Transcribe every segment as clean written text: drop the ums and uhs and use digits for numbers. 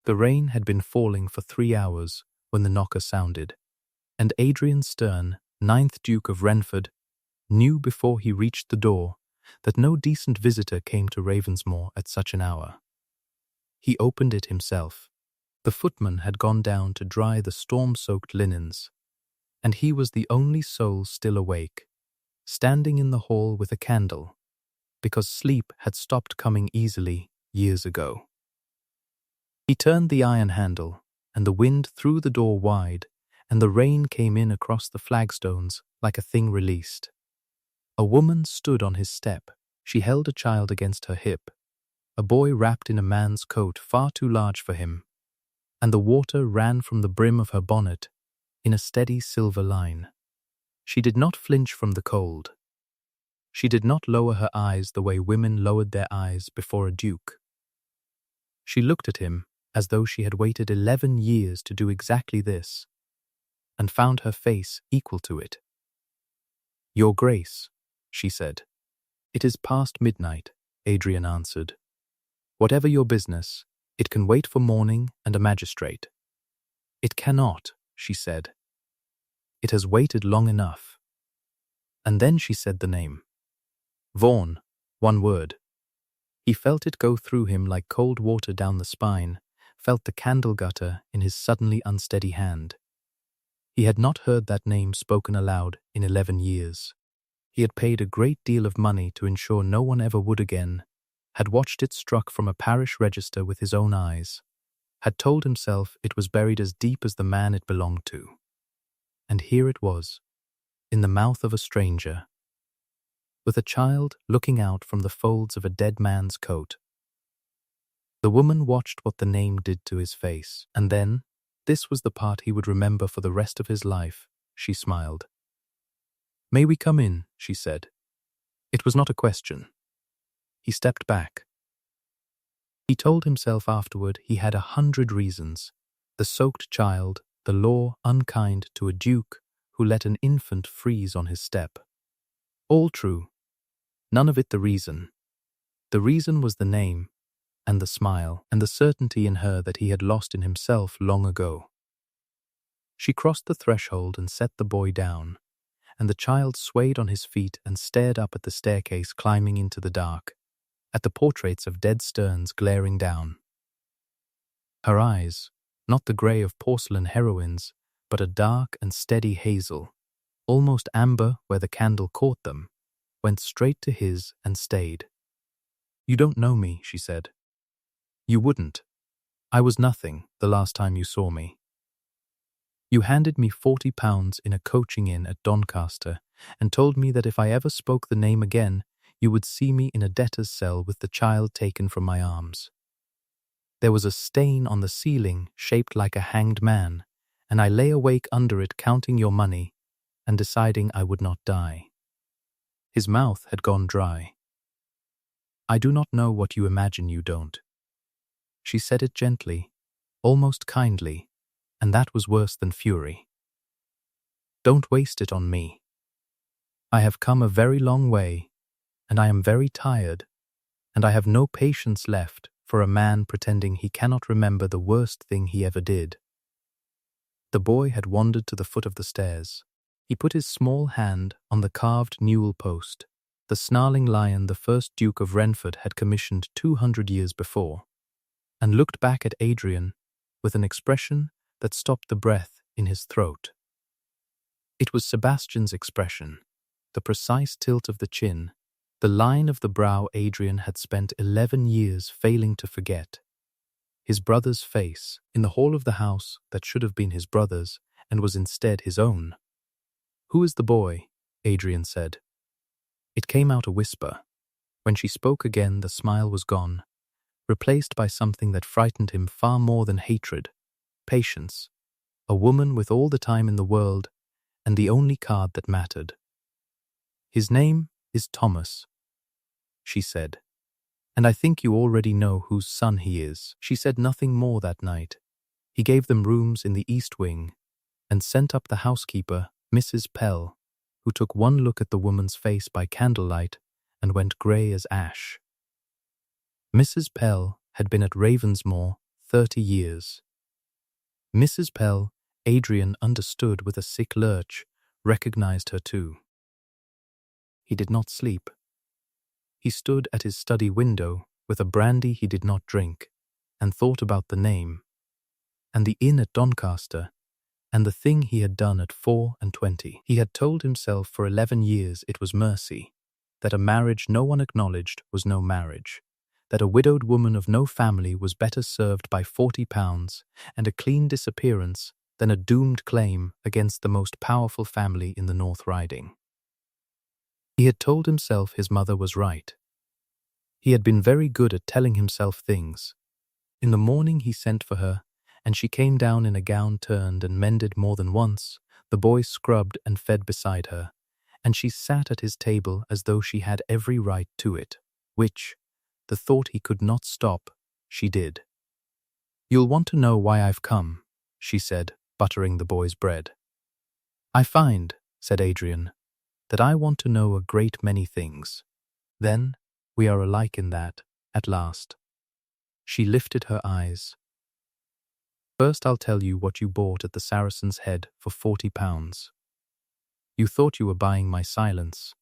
The rain had been falling for 3 hours when the knocker sounded, and Adrian Stern, 9th Duke of Renford, knew before he reached the door that no decent visitor came to Ravensmoor at such an hour. He opened it himself. The footman had gone down to dry the storm-soaked linens, and he was the only soul still awake, standing in the hall with a candle, because sleep had stopped coming easily years ago. He turned the iron handle, and the wind threw the door wide, and the rain came in across the flagstones like a thing released. A woman stood on his step. She held a child against her hip, a boy wrapped in a man's coat far too large for him, and the water ran from the brim of her bonnet in a steady silver line. She did not flinch from the cold. She did not lower her eyes the way women lowered their eyes before a duke. She looked at him as though she had waited 11 years to do exactly this, and found her face equal to it. "Your Grace," she said. "It is past midnight," Adrian answered. "Whatever your business, it can wait for morning and a magistrate." "It cannot," she said. "It has waited long enough." And then she said the name. Vaughan, one word. He felt it go through him like cold water down the spine, felt the candle gutter in his suddenly unsteady hand. He had not heard that name spoken aloud in 11 years. He had paid a great deal of money to ensure no one ever would again, had watched it struck from a parish register with his own eyes, had told himself it was buried as deep as the man it belonged to. And here it was, in the mouth of a stranger, with a child looking out from the folds of a dead man's coat. The woman watched what the name did to his face, and then, this was the part he would remember for the rest of his life, she smiled. "May we come in?" she said. It was not a question. He stepped back. He told himself afterward he had 100 reasons. The soaked child, the law unkind to a duke who let an infant freeze on his step. All true. None of it the reason. The reason was the name, and the smile, and the certainty in her that he had lost in himself long ago. She crossed the threshold and set the boy down, and the child swayed on his feet and stared up at the staircase climbing into the dark, at the portraits of dead Sterns glaring down. Her eyes, not the grey of porcelain heroines, but a dark and steady hazel, almost amber where the candle caught them, went straight to his and stayed. "You don't know me," she said. "You wouldn't. I was nothing the last time you saw me. You handed me £40 in a coaching inn at Doncaster and told me that if I ever spoke the name again, you would see me in a debtor's cell with the child taken from my arms. There was a stain on the ceiling shaped like a hanged man, and I lay awake under it counting your money and deciding I would not die." His mouth had gone dry. "I do not know what you imagine you don't." She said it gently, almost kindly, and that was worse than fury. "Don't waste it on me. I have come a very long way, and I am very tired, and I have no patience left for a man pretending he cannot remember the worst thing he ever did." The boy had wandered to the foot of the stairs. He put his small hand on the carved newel post, the snarling lion the first Duke of Renford had commissioned 200 years before, and looked back at Adrian with an expression that stopped the breath in his throat. It was Sebastian's expression, the precise tilt of the chin, the line of the brow Adrian had spent 11 years failing to forget. His brother's face, in the hall of the house that should have been his brother's and was instead his own. "Who is the boy?" Adrian said. It came out a whisper. When she spoke again, the smile was gone, replaced by something that frightened him far more than hatred, patience, a woman with all the time in the world and the only card that mattered. "His name is Thomas," she said, "and I think you already know whose son he is." She said nothing more that night. He gave them rooms in the East Wing and sent up the housekeeper, Mrs. Pell, who took one look at the woman's face by candlelight and went grey as ash. Mrs. Pell had been at Ravensmoor 30 years. Mrs. Pell, Adrian understood with a sick lurch, recognized her too. He did not sleep. He stood at his study window with a brandy he did not drink, and thought about the name, and the inn at Doncaster, and the thing he had done at 24. He had told himself for 11 years it was mercy, that a marriage no one acknowledged was no marriage, that a widowed woman of no family was better served by £40 and a clean disappearance than a doomed claim against the most powerful family in the North Riding. He had told himself his mother was right. He had been very good at telling himself things. In the morning he sent for her, and she came down in a gown turned and mended more than once. The boy scrubbed and fed beside her, and she sat at his table as though she had every right to it, which, the thought he could not stop, she did. "You'll want to know why I've come," she said, buttering the boy's bread. "I find," said Adrian, "that I want to know a great many things. Then, we are alike in that, at last." She lifted her eyes. "First I'll tell you what you bought at the Saracen's Head for £40. You thought you were buying my silence.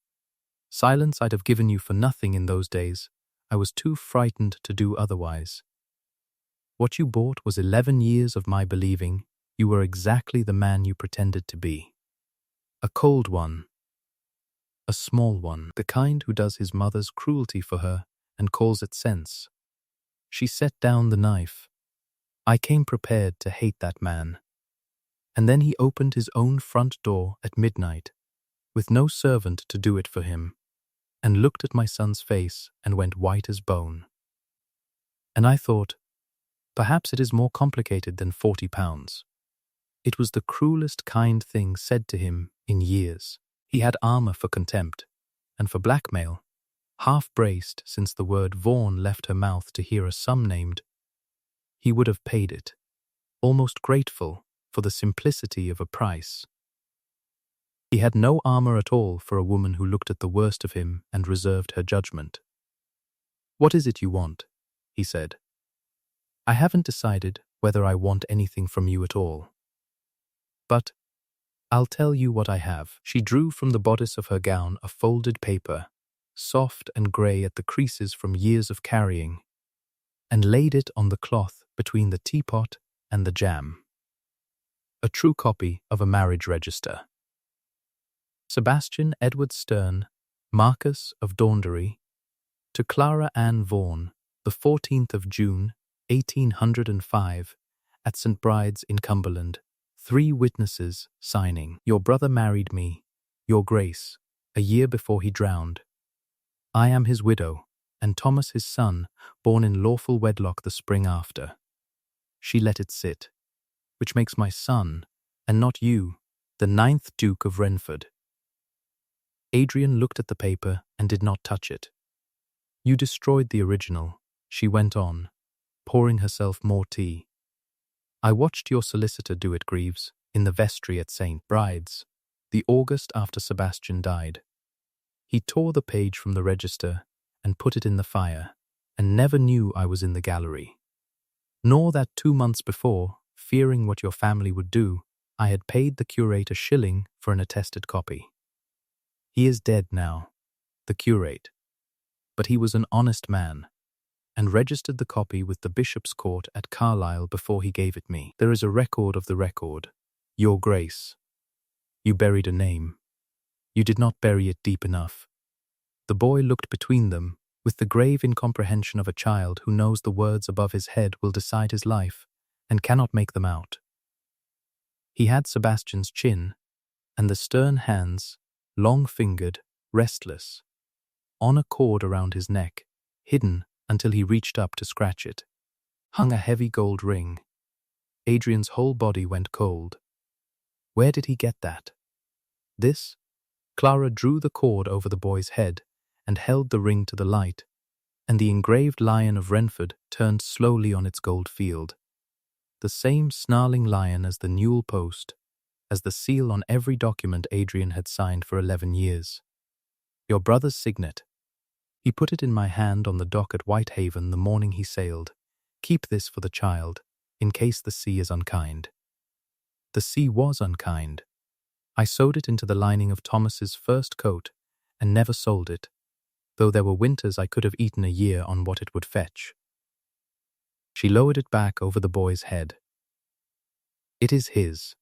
Silence I'd have given you for nothing in those days. I was too frightened to do otherwise. What you bought was 11 years of my believing you were exactly the man you pretended to be. A cold one. A small one, the kind who does his mother's cruelty for her and calls it sense." She set down the knife. "I came prepared to hate that man. And then he opened his own front door at midnight, with no servant to do it for him, and looked at my son's face and went white as bone. And I thought, perhaps it is more complicated than £40. It was the cruelest kind thing said to him in years. He had armor for contempt, and for blackmail, half-braced since the word Vaughan left her mouth to hear a sum named. He would have paid it, almost grateful for the simplicity of a price. He had no armor at all for a woman who looked at the worst of him and reserved her judgment. "What is it you want?" he said. "I haven't decided whether I want anything from you at all. But I'll tell you what I have." She drew from the bodice of her gown a folded paper, soft and grey at the creases from years of carrying, and laid it on the cloth between the teapot and the jam. A true copy of a marriage register. Sebastian Edward Sterne, Marquess of Daundery, to Clara Ann Vaughan, the 14th of June, 1805, at St. Bride's in Cumberland. 3 witnesses signing. "Your brother married me, Your Grace, a year before he drowned. I am his widow, and Thomas his son, born in lawful wedlock the spring after." She let it sit. "Which makes my son, and not you, the 9th Duke of Renford." Adrian looked at the paper and did not touch it. "You destroyed the original," she went on, pouring herself more tea. "I watched your solicitor do it, Greaves, in the vestry at St. Bride's, the August after Sebastian died. He tore the page from the register and put it in the fire, and never knew I was in the gallery. Nor that 2 months before, fearing what your family would do, I had paid the curate a shilling for an attested copy. He is dead now, the curate, but he was an honest man, and registered the copy with the Bishop's Court at Carlisle before he gave it me. There is a record of the record. Your Grace, you buried a name. You did not bury it deep enough." The boy looked between them with the grave incomprehension of a child who knows the words above his head will decide his life and cannot make them out. He had Sebastian's chin, and the stern hands, long-fingered, restless, on a cord around his neck, hidden until he reached up to scratch it, hung a heavy gold ring. Adrian's whole body went cold. Where did he get that? This? Clara drew the cord over the boy's head and held the ring to the light, and the engraved lion of Renford turned slowly on its gold field. The same snarling lion as the newel post, as the seal on every document Adrian had signed for 11 years. Your brother's signet. He put it in my hand on the dock at Whitehaven the morning he sailed. Keep this for the child. in case the sea is unkind. The sea was unkind. I sewed it into the lining of Thomas's first coat and never sold it, though there were winters I could have eaten a year on what it would fetch. She lowered it back over the boy's head. It is his.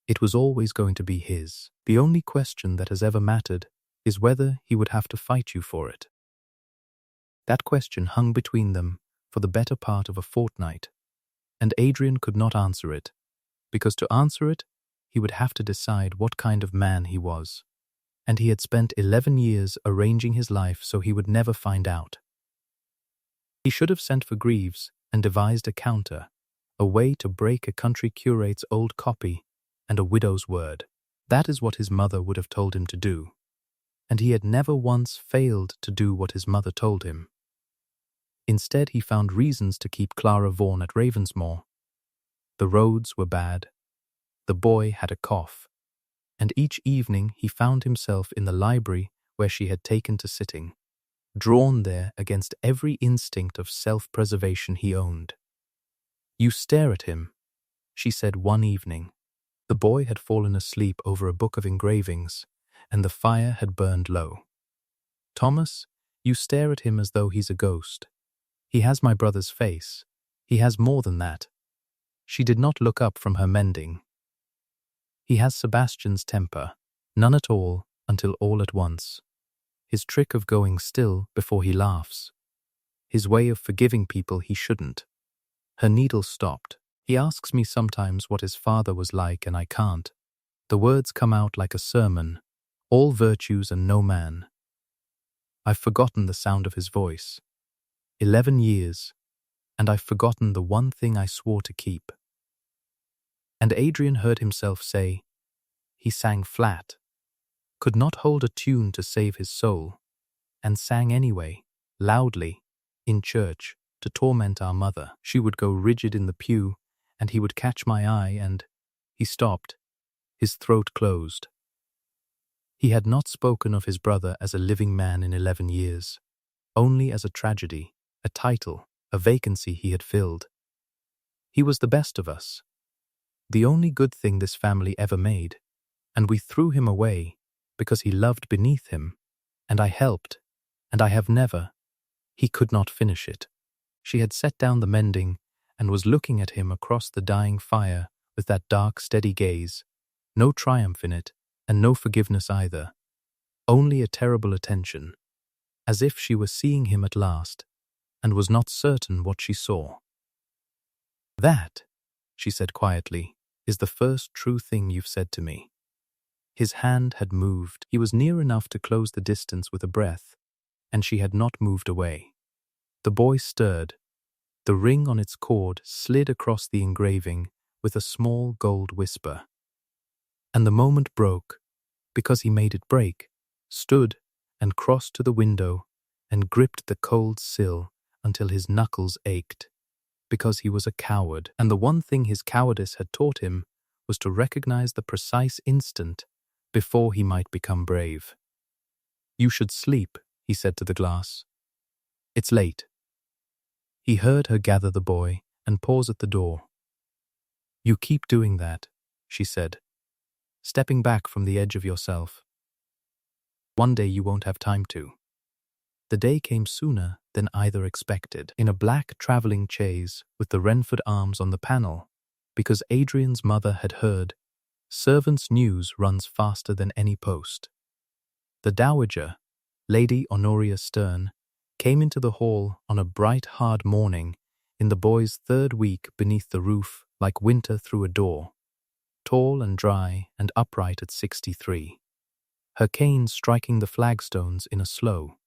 It was always going to be his. The only question that has ever mattered is whether he would have to fight you for it. That question hung between them for the better part of a fortnight, and Adrian could not answer it, because to answer it, he would have to decide what kind of man he was, and he had spent 11 years arranging his life so he would never find out. He should have sent for Greaves and devised a counter, a way to break a country curate's old copy and a widow's word. That is what his mother would have told him to do, and he had never once failed to do what his mother told him. Instead, he found reasons to keep Clara Vaughan at Ravensmoor. The roads were bad, the boy had a cough, and each evening he found himself in the library where she had taken to sitting, drawn there against every instinct of self-preservation he owned. "You stare at him," she said one evening. The boy had fallen asleep over a book of engravings, and the fire had burned low. "Thomas, you stare at him as though he's a ghost. He has my brother's face. He has more than that." She did not look up from her mending. "He has Sebastian's temper, none at all until all at once. His trick of going still before he laughs. His way of forgiving people he shouldn't." Her needle stopped. "He asks me sometimes what his father was like, and I can't. The words come out like a sermon, all virtues and no man. I've forgotten the sound of his voice. 11 years, and I've forgotten the one thing I swore to keep." And Adrian heard himself say, he sang flat, could not hold a tune to save his soul, and sang anyway, loudly, in church, to torment our mother. She would go rigid in the pew, and he would catch my eye, and he stopped, his throat closed. He had not spoken of his brother as a living man in 11 years, only as a tragedy, a title, a vacancy he had filled. He was the best of us, the only good thing this family ever made, and we threw him away because he loved beneath him, and I helped, and I have never. He could not finish it. She had set down the mending and was looking at him across the dying fire with that dark, steady gaze, no triumph in it, and no forgiveness either, only a terrible attention, as if she were seeing him at last, and was not certain what she saw. "That," she said quietly, "is the first true thing you've said to me." His hand had moved. He was near enough to close the distance with a breath, and she had not moved away. The boy stirred. The ring on its cord slid across the engraving with a small gold whisper. And the moment broke, because he made it break, stood and crossed to the window and gripped the cold sill until his knuckles ached, because he was a coward, and the one thing his cowardice had taught him was to recognize the precise instant before he might become brave. "You should sleep," he said to the glass. "It's late." He heard her gather the boy and pause at the door. "You keep doing that," she said, "stepping back from the edge of yourself. One day you won't have time to." The day came sooner than either expected, in a black travelling chaise with the Renford arms on the panel, because Adrian's mother had heard, "Servants' news runs faster than any post." The dowager, Lady Honoria Stern, came into the hall on a bright, hard morning in the boy's 3rd week beneath the roof like winter through a door, tall and dry and upright at 63, her cane striking the flagstones in a slow,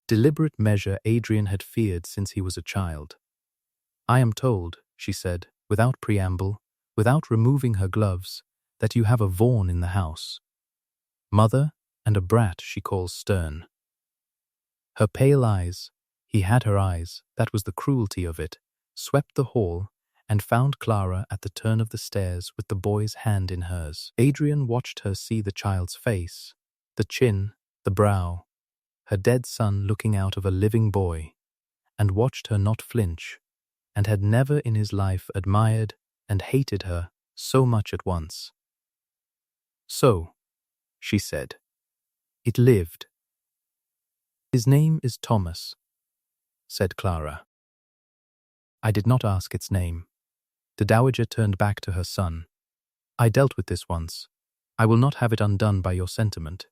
deliberate measure Adrian had feared since he was a child. "I am told," she said, without preamble, without removing her gloves, "that you have a Vaughan in the house. Mother and a brat she calls Stern." Her pale eyes, he had her eyes, that was the cruelty of it, swept the hall and found Clara at the turn of the stairs with the boy's hand in hers. Adrian watched her see the child's face, the chin, the brow, her dead son looking out of a living boy, and watched her not flinch, and had never in his life admired and hated her so much at once. "So," she said, "it lived." "His name is Thomas," said Clara. "I did not ask its name." The dowager turned back to her son. "I dealt with this once. I will not have it undone by your sentiment.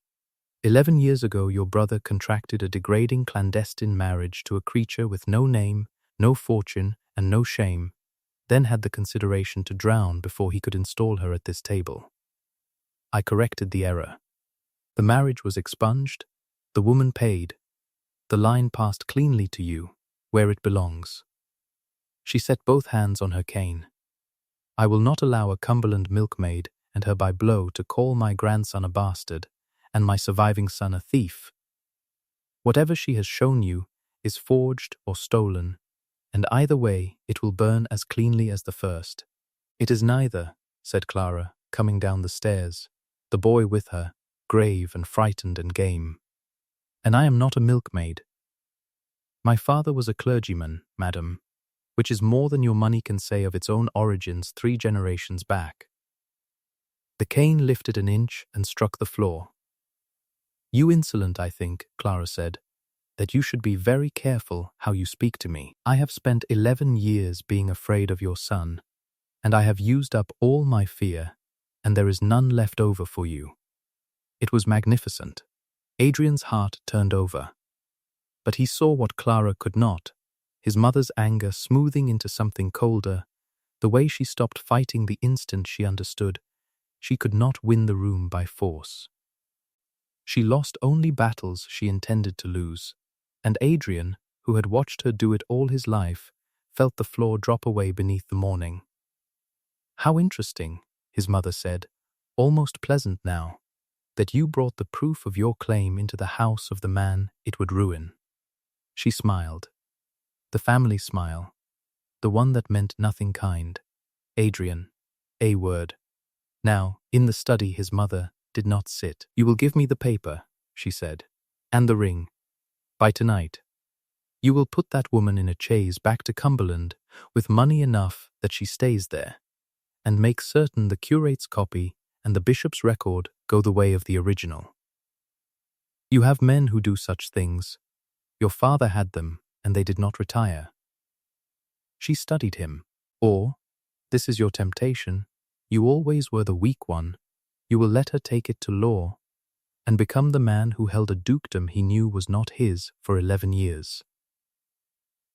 11 years ago your brother contracted a degrading clandestine marriage to a creature with no name, no fortune, and no shame, then had the consideration to drown before he could install her at this table. I corrected the error. The marriage was expunged, the woman paid, the line passed cleanly to you, where it belongs." She set both hands on her cane. "I will not allow a Cumberland milkmaid and her by blow to call my grandson a bastard, and my surviving son a thief. Whatever she has shown you is forged or stolen, and either way it will burn as cleanly as the first." "It is neither," said Clara, coming down the stairs, the boy with her, grave and frightened and game. "And I am not a milkmaid. My father was a clergyman, madam, which is more than your money can say of its own origins 3 generations back." The cane lifted an inch and struck the floor. "You insolent, I think," Clara said, "that you should be very careful how you speak to me. I have spent 11 years being afraid of your son, and I have used up all my fear, and there is none left over for you." It was magnificent. Adrian's heart turned over. But he saw what Clara could not, his mother's anger smoothing into something colder, the way she stopped fighting the instant she understood she could not win the room by force. She lost only battles she intended to lose, and Adrian, who had watched her do it all his life, felt the floor drop away beneath the mourning. "How interesting," his mother said, "almost pleasant now, that you brought the proof of your claim into the house of the man it would ruin." She smiled. The family smile, the one that meant nothing kind. Adrian, a word. Now, in the study his mother did not sit. "You will give me the paper," she said, "and the ring. By tonight. You will put that woman in a chaise back to Cumberland with money enough that she stays there, and make certain the curate's copy and the bishop's record go the way of the original. You have men who do such things. Your father had them, and they did not retire. She studied him. Or, this is your temptation, you always were the weak one, you will let her take it to law, and become the man who held a dukedom he knew was not his for 11 years.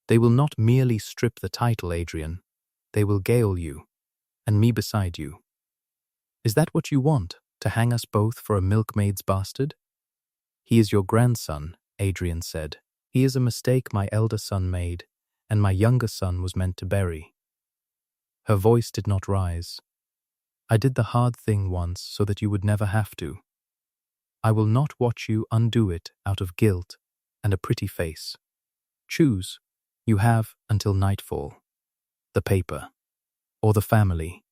They will not merely strip the title, Adrian, they will gale you, and me beside you. Is that what you want, to hang us both for a milkmaid's bastard?" "He is your grandson," Adrian said. "He is a mistake my elder son made, and my younger son was meant to bury." Her voice did not rise. "I did the hard thing once so that you would never have to. I will not watch you undo it out of guilt and a pretty face. Choose. You have until nightfall. The paper. Or the family."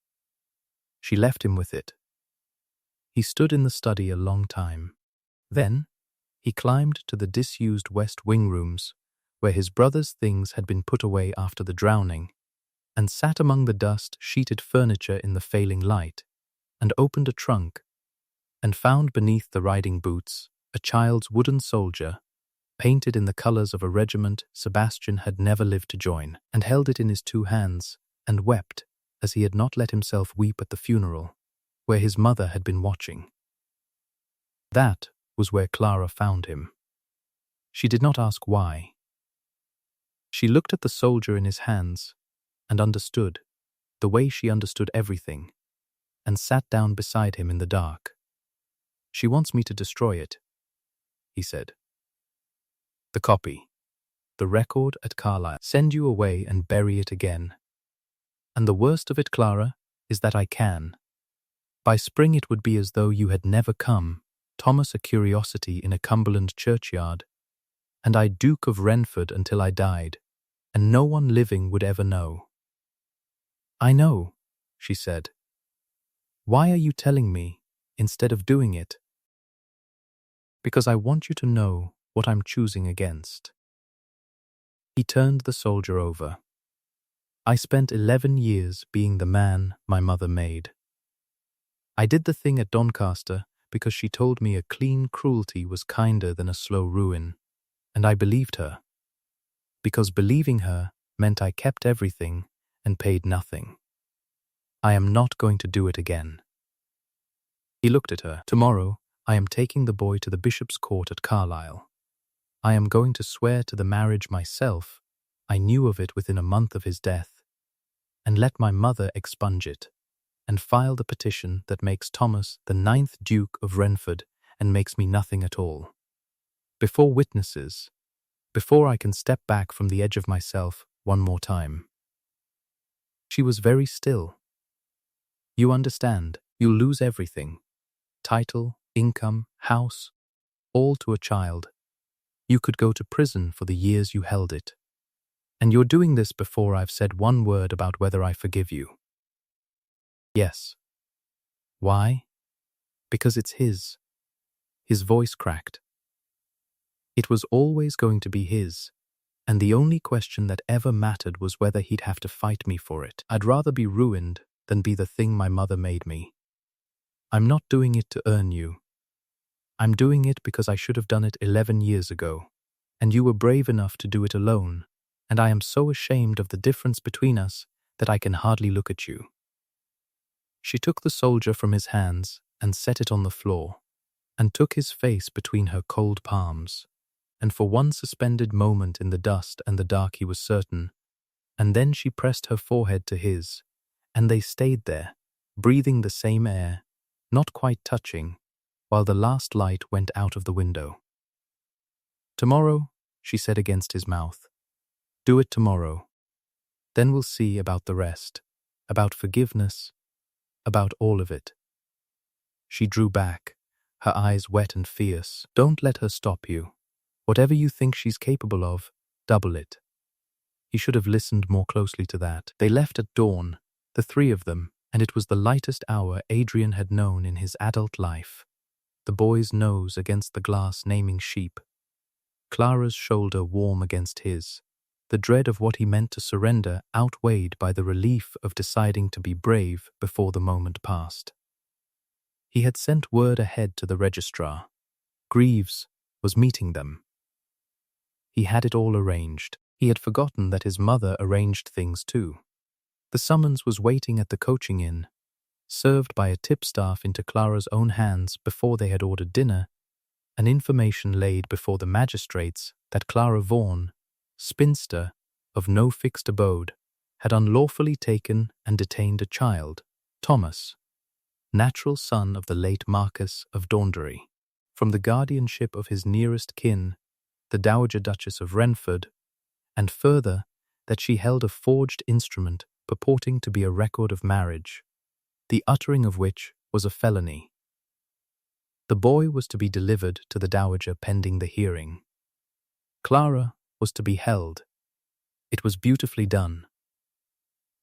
She left him with it. He stood in the study a long time. Then he climbed to the disused west wing rooms, where his brother's things had been put away after the drowning, and sat among the dust-sheeted furniture in the failing light, and opened a trunk, and found beneath the riding boots a child's wooden soldier, painted in the colors of a regiment Sebastian had never lived to join, and held it in his 2 hands, and wept as he had not let himself weep at the funeral, where his mother had been watching. That was where Clara found him. She did not ask why. She looked at the soldier in his hands, and understood, the way she understood everything, and sat down beside him in the dark. "She wants me to destroy it," he said. "The copy, the record at Carlisle, send you away and bury it again. And the worst of it, Clara, is that I can. By spring it would be as though you had never come, Thomas a curiosity in a Cumberland churchyard, and I Duke of Renford until I died, and no one living would ever know." "I know," she said. "Why are you telling me, instead of doing it?" "Because I want you to know what I'm choosing against." He turned the soldier over. I spent 11 years being the man my mother made. I did the thing at Doncaster because she told me a clean cruelty was kinder than a slow ruin, and I believed her. Because believing her meant I kept everything and paid nothing. I am not going to do it again. He looked at her. Tomorrow, I am taking the boy to the bishop's court at Carlisle. I am going to swear to the marriage myself. I knew of it within a month of his death, and let my mother expunge it, and file the petition that makes Thomas the 9th Duke of Renford and makes me nothing at all. Before witnesses, before I can step back from the edge of myself one more time. She was very still. You understand, you'll lose everything. Title, income, house, all to a child. You could go to prison for the years you held it. And you're doing this before I've said one word about whether I forgive you. Yes. Why? Because it's his. His voice cracked. It was always going to be his, and the only question that ever mattered was whether he'd have to fight me for it. I'd rather be ruined than be the thing my mother made me. I'm not doing it to earn you. I'm doing it because I should have done it 11 years ago, and you were brave enough to do it alone, and I am so ashamed of the difference between us that I can hardly look at you. She took the soldier from his hands and set it on the floor, and took his face between her cold palms, and for one suspended moment in the dust and the dark he was certain, and then she pressed her forehead to his, and they stayed there, breathing the same air, not quite touching, while the last light went out of the window. Tomorrow, she said against his mouth. Do it tomorrow. Then we'll see about the rest, about forgiveness, about all of it. She drew back, her eyes wet and fierce. Don't let her stop you. Whatever you think she's capable of, double it. He should have listened more closely to that. They left at dawn, the three of them, and it was the lightest hour Adrian had known in his adult life. The boy's nose against the glass naming sheep. Clara's shoulder warm against his. The dread of what he meant to surrender outweighed by the relief of deciding to be brave before the moment passed. He had sent word ahead to the registrar. Greaves was meeting them. He had it all arranged. He had forgotten that his mother arranged things too. The summons was waiting at the coaching inn, served by a tipstaff into Clara's own hands before they had ordered dinner, an information laid before the magistrates that Clara Vaughan, spinster, of no fixed abode, had unlawfully taken and detained a child, Thomas, natural son of the late Marquess of Dondry, from the guardianship of his nearest kin, the Dowager Duchess of Renford, and further that she held a forged instrument purporting to be a record of marriage, the uttering of which was a felony. The boy was to be delivered to the Dowager pending the hearing. Clara was to be held. It was beautifully done.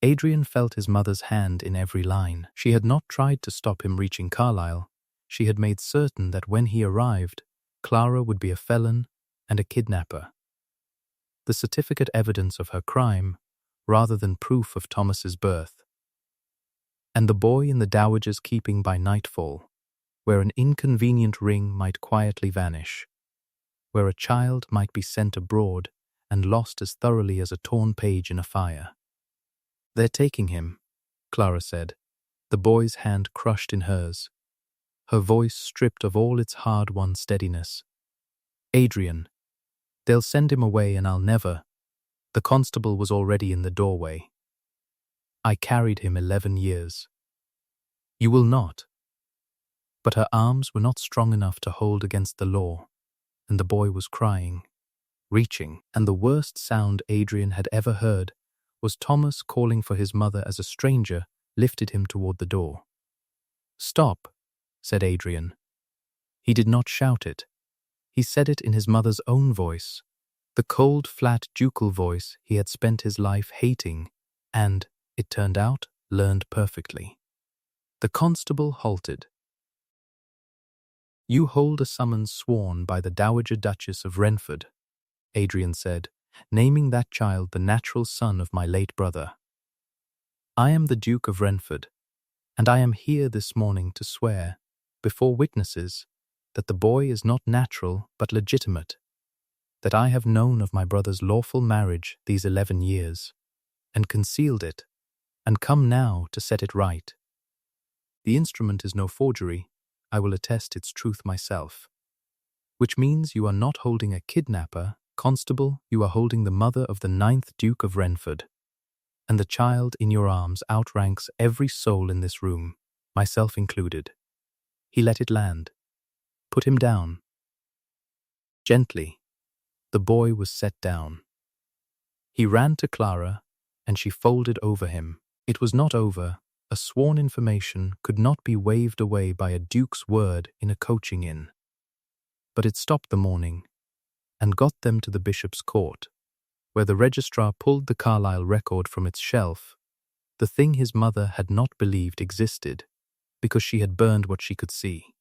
Adrian felt his mother's hand in every line. She had not tried to stop him reaching Carlisle. She had made certain that when he arrived, Clara would be a felon and a kidnapper. The certificate evidence of her crime, rather than proof of Thomas's birth. And the boy in the Dowager's keeping by nightfall, where an inconvenient ring might quietly vanish, where a child might be sent abroad and lost as thoroughly as a torn page in a fire. They're taking him, Clara said, the boy's hand crushed in hers, her voice stripped of all its hard-won steadiness. Adrian, they'll send him away and I'll never. The constable was already in the doorway. I carried him 11 years. You will not. But her arms were not strong enough to hold against the law, and the boy was crying, reaching, and the worst sound Adrian had ever heard was Thomas calling for his mother as a stranger lifted him toward the door. Stop, said Adrian. He did not shout it. He said it in his mother's own voice, the cold, flat, ducal voice he had spent his life hating and, it turned out, learned perfectly. The constable halted. You hold a summons sworn by the Dowager Duchess of Renford, Adrian said, naming that child the natural son of my late brother. I am the Duke of Renford, and I am here this morning to swear, before witnesses, that the boy is not natural but legitimate, that I have known of my brother's lawful marriage these 11 years, and concealed it, and come now to set it right. The instrument is no forgery, I will attest its truth myself. Which means you are not holding a kidnapper, Constable, you are holding the mother of the 9th Duke of Renford. And the child in your arms outranks every soul in this room, myself included. He let it land. Put him down. Gently, the boy was set down. He ran to Clara, and she folded over him. It was not over. A sworn information could not be waved away by a duke's word in a coaching inn. But it stopped the morning, and got them to the bishop's court, where the registrar pulled the Carlisle record from its shelf, the thing his mother had not believed existed, because she had burned what she could see.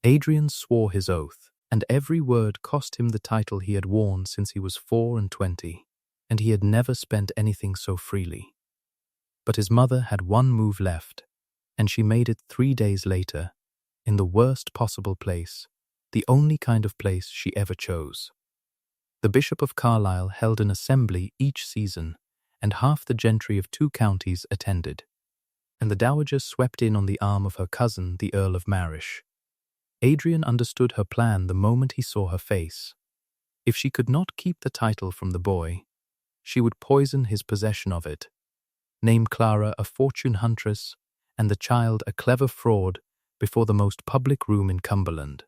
Adrian swore his oath, and every word cost him the title he had worn since he was 24, and he had never spent anything so freely. But his mother had one move left, and she made it 3 days later, in the worst possible place, the only kind of place she ever chose. The Bishop of Carlisle held an assembly each season, and half the gentry of 2 counties attended, and the dowager swept in on the arm of her cousin, the Earl of Marish. Adrian understood her plan the moment he saw her face. If she could not keep the title from the boy, she would poison his possession of it, name Clara a fortune huntress, and the child a clever fraud before the most public room in Cumberland,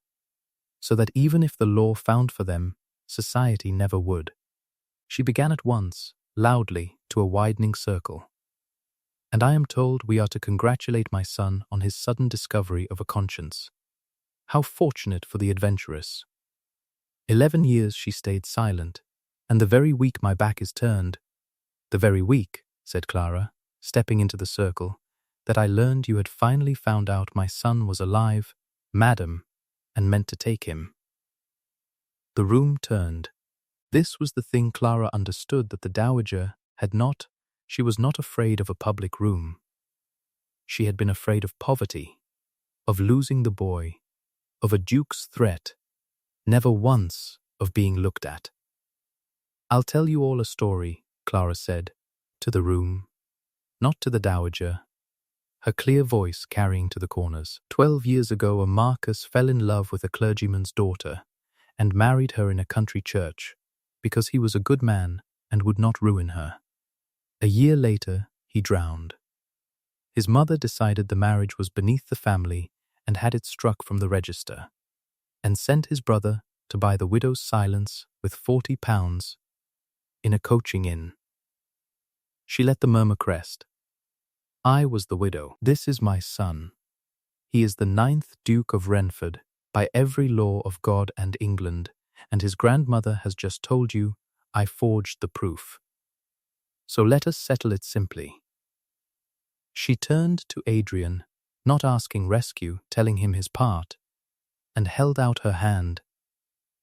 so that even if the law found for them, society never would. She began at once, loudly, to a widening circle. And I am told we are to congratulate my son on his sudden discovery of a conscience. How fortunate for the adventuress. 11 years she stayed silent, and the very week my back is turned, the very week, said Clara, stepping into the circle, that I learned you had finally found out my son was alive, madam, and meant to take him. The room turned. This was the thing Clara understood that the dowager had not. She was not afraid of a public room. She had been afraid of poverty, of losing the boy, of a duke's threat, never once of being looked at. I'll tell you all a story, Clara said, to the room, not to the dowager, her clear voice carrying to the corners. 12 years ago a marquis fell in love with a clergyman's daughter and married her in a country church because he was a good man and would not ruin her. A year later, he drowned. His mother decided the marriage was beneath the family and had it struck from the register, and sent his brother to buy the widow's silence with £40 in a coaching inn. She let the murmur crest. I was the widow. This is my son. He is the 9th Duke of Renford, by every law of God and England, and his grandmother has just told you I forged the proof. So let us settle it simply. She turned to Adrian, not asking rescue, telling him his part, and held out her hand,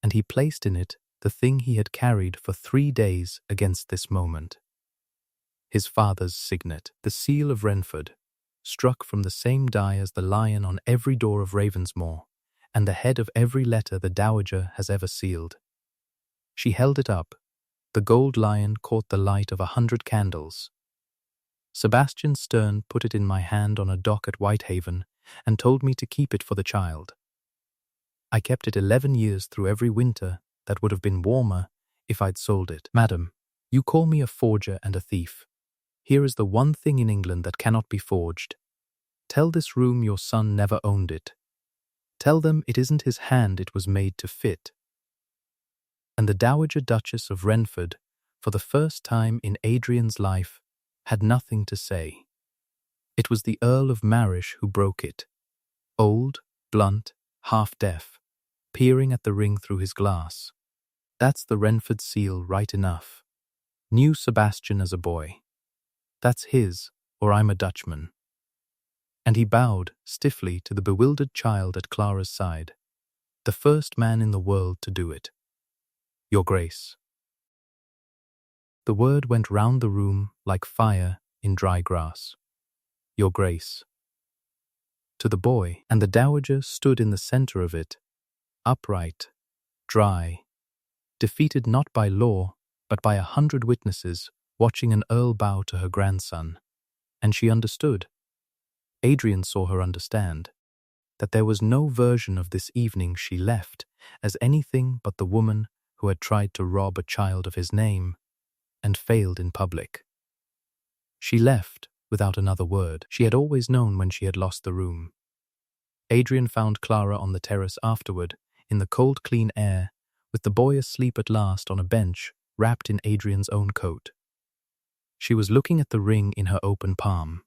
and he placed in it the thing he had carried for 3 days against this moment. His father's signet, the seal of Renford, struck from the same die as the lion on every door of Ravensmore, and the head of every letter the dowager has ever sealed. She held it up. The gold lion caught the light of 100 candles. Sebastian Stern put it in my hand on a dock at Whitehaven and told me to keep it for the child. I kept it 11 years through every winter that would have been warmer if I'd sold it. Madam, you call me a forger and a thief. Here is the one thing in England that cannot be forged. Tell this room your son never owned it. Tell them it isn't his hand it was made to fit. And the Dowager Duchess of Renford, for the first time in Adrian's life, had nothing to say. It was the Earl of Marish who broke it. Old, blunt, half-deaf, peering at the ring through his glass. That's the Renford seal right enough. Knew Sebastian as a boy. That's his, or I'm a Dutchman. And he bowed stiffly to the bewildered child at Clara's side, the first man in the world to do it. Your Grace. The word went round the room like fire in dry grass. Your Grace. To the boy, and the dowager stood in the center of it, upright, dry, defeated not by law, but by 100 witnesses, watching an earl bow to her grandson. And she understood. Adrian saw her understand that there was no version of this evening she left as anything but the woman who had tried to rob a child of his name and failed in public. She left without another word. She had always known when she had lost the room. Adrian found Clara on the terrace afterward, in the cold, clean air, with the boy asleep at last on a bench, wrapped in Adrian's own coat. She was looking at the ring in her open palm.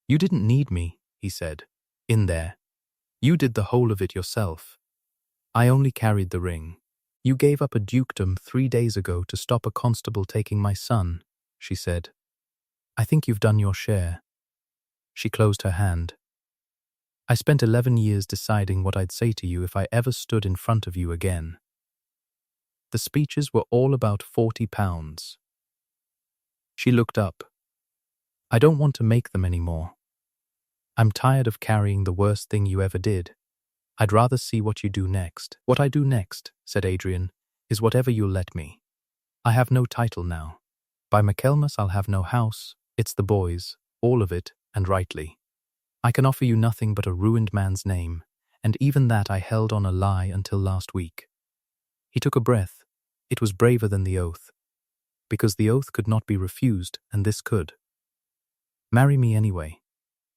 "You didn't need me," he said, "in there. You did the whole of it yourself. I only carried the ring. You gave up a dukedom 3 days ago to stop a constable taking my son," she said. "I think you've done your share." She closed her hand. "I spent 11 years deciding what I'd say to you if I ever stood in front of you again. The speeches were all about £40. She looked up. "I don't want to make them anymore. I'm tired of carrying the worst thing you ever did. I'd rather see what you do next." "What I do next," said Adrian, "is whatever you'll let me. I have no title now. By Michaelmas I'll have no house. It's the boys, all of it, and rightly. I can offer you nothing but a ruined man's name, and even that I held on a lie until last week." He took a breath. It was braver than the oath, because the oath could not be refused, and this could. "Marry me anyway.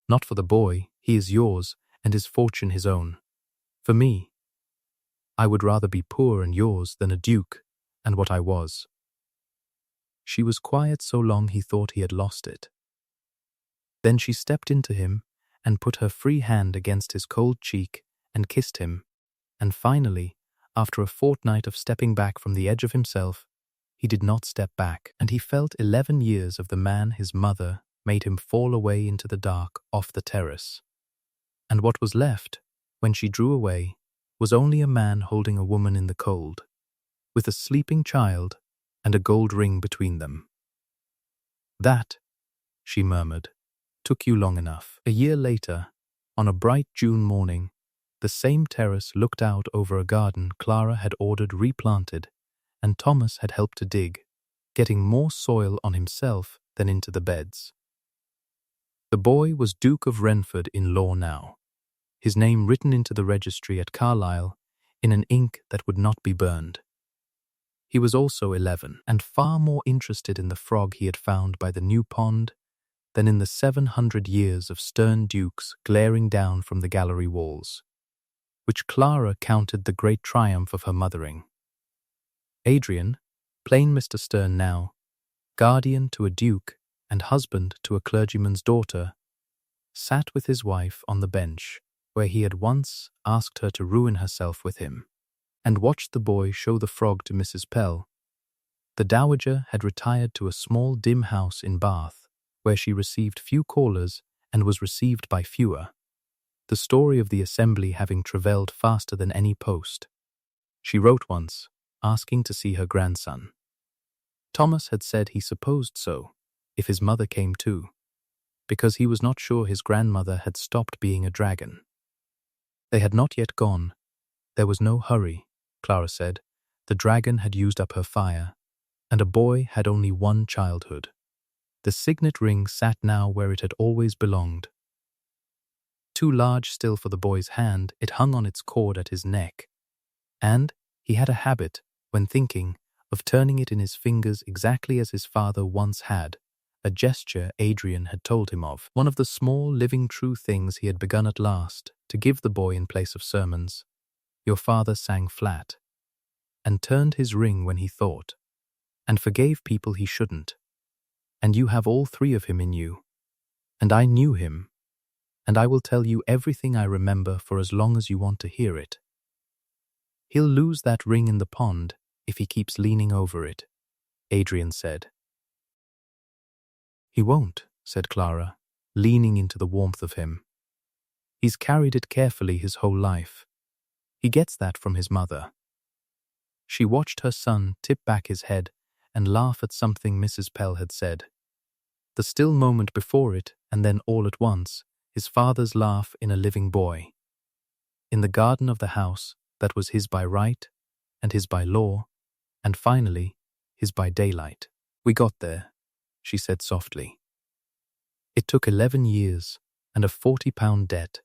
Not for the boy, he is yours, and his fortune his own. For me, I would rather be poor and yours than a duke, and what I was." She was quiet so long he thought he had lost it. Then she stepped into him and put her free hand against his cold cheek and kissed him, and finally, after a fortnight of stepping back from the edge of himself, he did not step back, and he felt 11 years of the man his mother made him fall away into the dark off the terrace. And what was left, when she drew away, was only a man holding a woman in the cold, with a sleeping child and a gold ring between them. "That," she murmured, "took you long enough." A year later, on a bright June morning, the same terrace looked out over a garden Clara had ordered replanted, and Thomas had helped to dig, getting more soil on himself than into the beds. The boy was Duke of Renford in law now, his name written into the registry at Carlisle in an ink that would not be burned. He was also 11, and far more interested in the frog he had found by the new pond than in the 700 years of stern dukes glaring down from the gallery walls, which Clara counted the great triumph of her mothering. Adrian, plain Mr. Stern now, guardian to a duke and husband to a clergyman's daughter, sat with his wife on the bench where he had once asked her to ruin herself with him, and watched the boy show the frog to Mrs. Pell. The dowager had retired to a small dim house in Bath, where she received few callers and was received by fewer, the story of the assembly having travelled faster than any post. She wrote once, asking to see her grandson. Thomas had said he supposed so, if his mother came too, because he was not sure his grandmother had stopped being a dragon. They had not yet gone. There was no hurry, Clara said. The dragon had used up her fire, and a boy had only one childhood. The signet ring sat now where it had always belonged. Too large still for the boy's hand, it hung on its cord at his neck, and he had a habit, when thinking, of turning it in his fingers exactly as his father once had, a gesture Adrian had told him of, one of the small, living true things he had begun at last to give the boy in place of sermons. Your father sang flat, and turned his ring when he thought, and forgave people he shouldn't. And you have all three of him in you, and I knew him, and I will tell you everything I remember for as long as you want to hear it. He'll lose that ring in the pond if he keeps leaning over it, Adrian said. He won't, said Clara, leaning into the warmth of him. He's carried it carefully his whole life. He gets that from his mother. She watched her son tip back his head and laugh at something Mrs. Pell had said. the still moment before it, and then all at once, his father's laugh in a living boy. In the garden of the house that was his by right, and his by law, and finally, his by daylight. We got there, she said softly. It took 11 years and a 40-pound debt,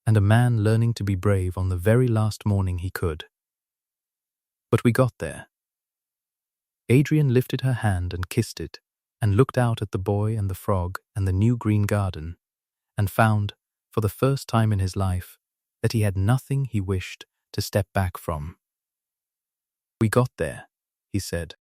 and a man learning to be brave on the very last morning he could. But we got there. Adrian lifted her hand and kissed it, and looked out at the boy and the frog and the new green garden, and found, for the first time in his life, that he had nothing he wished to step back from. We got there, he said.